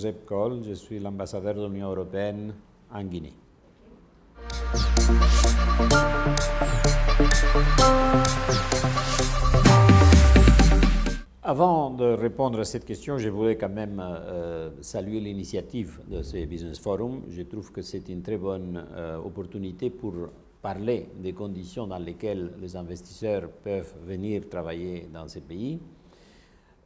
Joseph Kohl, je suis l'ambassadeur de l'Union européenne en Guinée. Avant de répondre à cette question, je voudrais quand même saluer l'initiative de ce Business Forum. Je trouve que c'est une très bonne opportunité pour parler des conditions dans lesquelles les investisseurs peuvent venir travailler dans ces pays.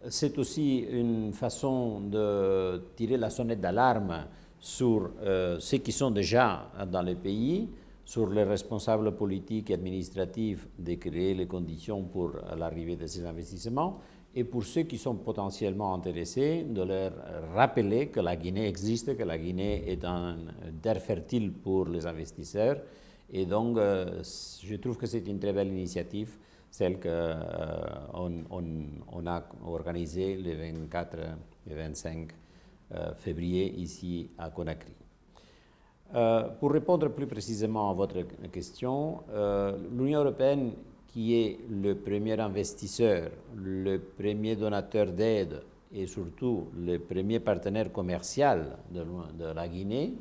C'est aussi une façon de tirer la sonnette d'alarme sur ceux qui sont déjà dans les pays, sur les responsables politiques et administratifs de créer les conditions pour l'arrivée de ces investissements, et pour ceux qui sont potentiellement intéressés, de leur rappeler que la Guinée existe, que la Guinée est un terre fertile pour les investisseurs. Et donc, je trouve que c'est une très belle initiative, celle qu'on a organisée le 24 et 25 février ici à Conakry. Pour répondre plus précisément à votre question, l'Union européenne, qui est le premier investisseur, le premier donateur d'aide et surtout le premier partenaire commercial de la Guinée,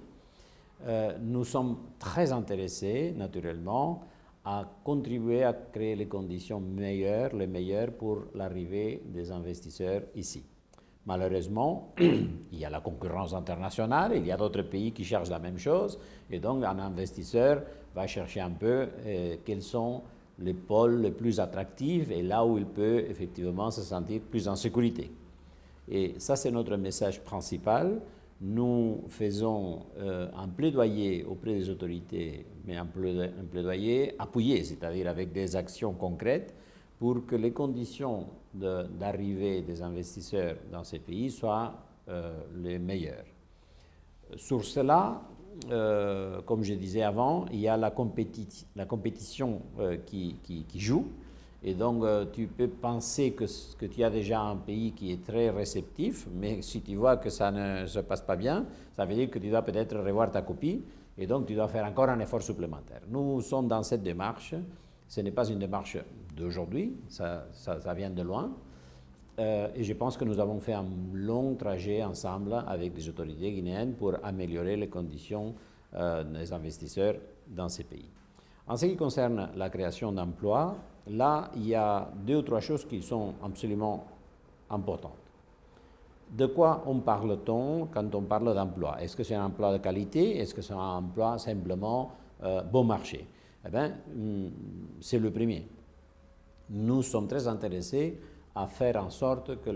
nous sommes très intéressés, naturellement, à contribuer à créer les conditions meilleures, les meilleures pour l'arrivée des investisseurs ici. Malheureusement, il y a la concurrence internationale, il y a d'autres pays qui cherchent la même chose, et donc un investisseur va chercher un peu quels sont les pôles les plus attractifs et là où il peut effectivement se sentir plus en sécurité. Et ça, c'est notre message principal. Nous faisons un plaidoyer auprès des autorités, mais un plaidoyer appuyé, c'est-à-dire avec des actions concrètes pour que les conditions d'arrivée des investisseurs dans ces pays soient les meilleures. Sur cela, comme je disais avant, il y a la compétition qui joue. Et donc, tu peux penser que tu as déjà un pays qui est très réceptif, mais si tu vois que ça ne se passe pas bien, ça veut dire que tu dois peut-être revoir ta copie, et donc tu dois faire encore un effort supplémentaire. Nous sommes dans cette démarche. Ce n'est pas une démarche d'aujourd'hui, ça vient de loin. Et je pense que nous avons fait un long trajet ensemble avec les autorités guinéennes pour améliorer les conditions des investisseurs dans ces pays. En ce qui concerne la création d'emplois, là, il y a deux ou trois choses qui sont absolument importantes. De quoi parle-t-on quand on parle d'emploi? Est-ce que c'est un emploi de qualité? Est-ce que c'est un emploi simplement bon marché? Eh bien, c'est le premier. Nous sommes très intéressés à faire en sorte que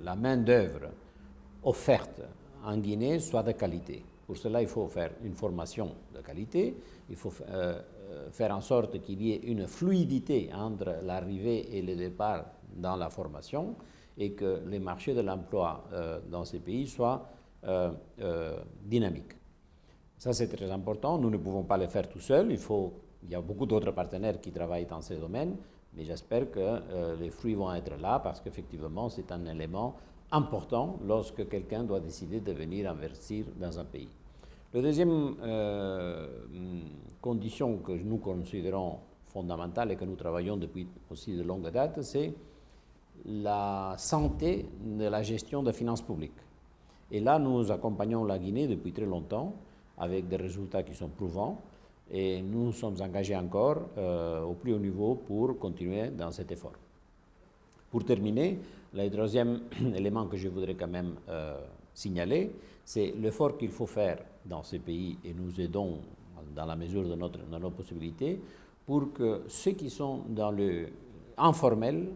la main-d'œuvre offerte en Guinée soit de qualité. Pour cela, il faut faire une formation de qualité, il faut faire en sorte qu'il y ait une fluidité entre l'arrivée et le départ dans la formation et que les marchés de l'emploi dans ces pays soient dynamiques. Ça, c'est très important. Nous ne pouvons pas le faire tout seuls. Il y a beaucoup d'autres partenaires qui travaillent dans ces domaines, mais j'espère que les fruits vont être là parce qu'effectivement, c'est un élément important lorsque quelqu'un doit décider de venir investir dans un pays. La deuxième condition que nous considérons fondamentale et que nous travaillons depuis aussi de longue date, c'est la santé de la gestion des finances publiques. Et là, nous accompagnons la Guinée depuis très longtemps avec des résultats qui sont prouvants et nous sommes engagés encore au plus haut niveau pour continuer dans cet effort. Pour terminer, le troisième élément que je voudrais quand même signaler, c'est l'effort qu'il faut faire dans ces pays et nous aidons dans la mesure de nos possibilités pour que ceux qui sont dans le informel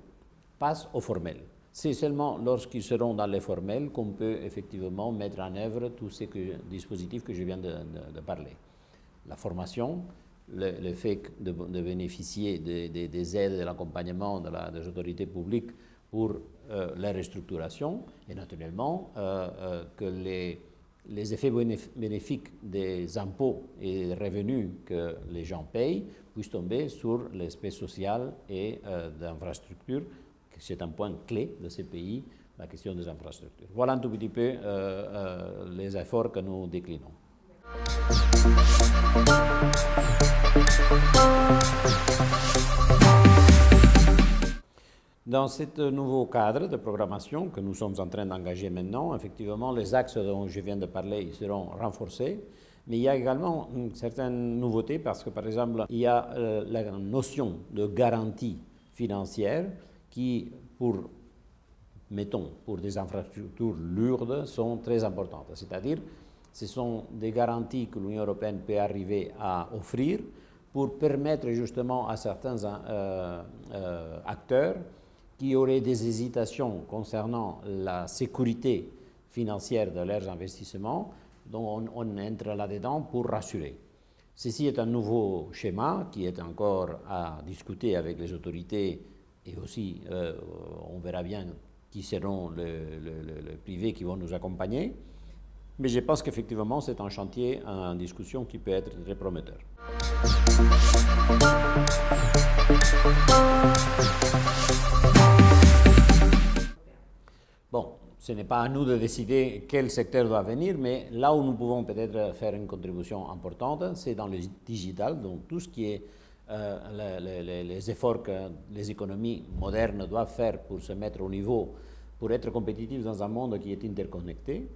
passent au formel. C'est seulement lorsqu'ils seront dans le formel qu'on peut effectivement mettre en œuvre tous ces dispositifs que je viens de parler. La formation, le fait de bénéficier des aides, de l'accompagnement des autorités publiques pour la restructuration et naturellement que les effets bénéfiques des impôts et des revenus que les gens payent puissent tomber sur l'aspect social et d'infrastructures. C'est un point clé de ces pays, la question des infrastructures. Voilà un tout petit peu les efforts que nous déclinons. Dans ce nouveau cadre de programmation que nous sommes en train d'engager maintenant, effectivement, les axes dont je viens de parler ils seront renforcés, mais il y a également une certaine nouveauté parce que, par exemple, il y a la notion de garantie financière qui, pour des infrastructures lourdes, sont très importantes. C'est-à-dire, ce sont des garanties que l'Union européenne peut arriver à offrir pour permettre justement à certains acteurs qui auraient des hésitations concernant la sécurité financière de leurs investissements, donc on entre là-dedans pour rassurer. Ceci est un nouveau schéma qui est encore à discuter avec les autorités et aussi on verra bien qui seront les privés qui vont nous accompagner. Mais je pense qu'effectivement c'est un chantier en discussion qui peut être très prometteur. Bon, ce n'est pas à nous de décider quel secteur doit venir, mais là où nous pouvons peut-être faire une contribution importante, c'est dans le digital, donc tout ce qui est les efforts que les économies modernes doivent faire pour se mettre au niveau, pour être compétitifs dans un monde qui est interconnecté.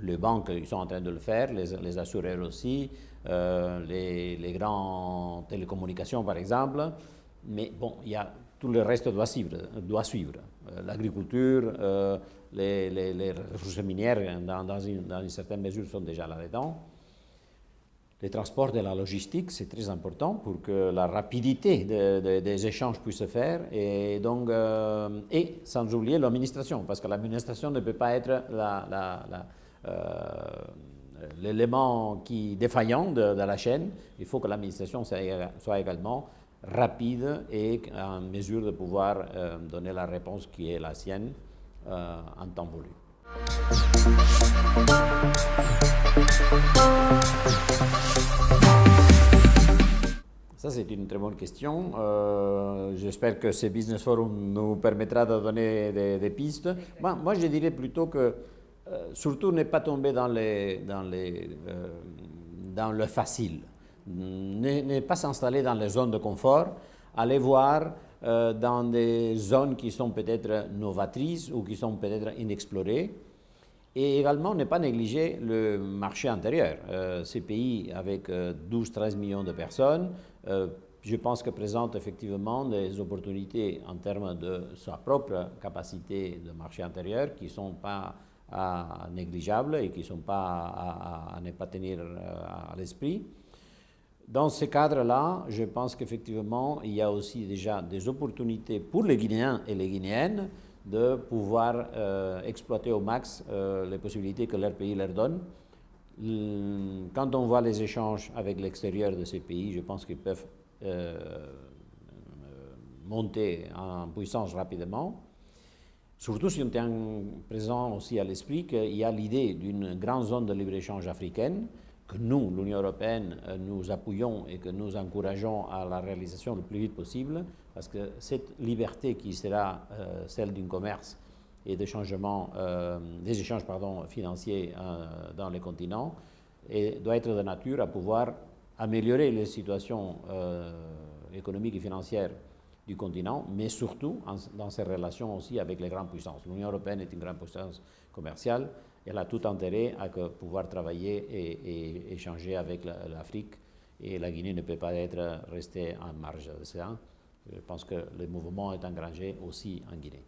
Les banques, ils sont en train de le faire, les assureurs aussi, les grandes télécommunications par exemple, mais bon, tout le reste doit suivre. L'agriculture, les ressources minières, dans une certaine mesure, sont déjà là-dedans. Les transports et la logistique, c'est très important pour que la rapidité des échanges puisse se faire. Et donc, et sans oublier l'administration, parce que l'administration ne peut pas être l'élément défaillant de la chaîne. Il faut que l'administration soit également rapide et en mesure de pouvoir donner la réponse qui est la sienne en temps voulu. Ça, c'est une très bonne question. J'espère que ce Business Forum nous permettra de donner des pistes. Moi, je dirais plutôt que surtout ne pas tomber dans le facile. Ne pas s'installer dans les zones de confort, aller voir dans des zones qui sont peut-être novatrices ou qui sont peut-être inexplorées. Et également ne pas négliger le marché intérieur. Ces pays avec 12-13 millions de personnes, je pense que présentent effectivement des opportunités en termes de sa propre capacité de marché intérieur qui ne sont pas négligeables et qui ne sont pas à ne pas tenir à l'esprit. Dans ce cadre-là, je pense qu'effectivement, il y a aussi déjà des opportunités pour les Guinéens et les Guinéennes de pouvoir exploiter au max les possibilités que leur pays leur donne. Quand on voit les échanges avec l'extérieur de ces pays, je pense qu'ils peuvent monter en puissance rapidement. Surtout si on tient présent aussi à l'esprit qu'il y a l'idée d'une grande zone de libre-échange africaine que nous, l'Union européenne, nous appuyons et que nous encourageons à la réalisation le plus vite possible, parce que cette liberté qui sera celle d'un commerce et des échanges financiers dans les continents doit être de nature à pouvoir améliorer les situations économiques et financières du continent, mais surtout dans ses relations aussi avec les grandes puissances. L'Union européenne est une grande puissance commerciale. Elle a tout intérêt à pouvoir travailler et échanger avec l'Afrique. Et la Guinée ne peut pas rester en marge de ça. Je pense que le mouvement est engagé aussi en Guinée.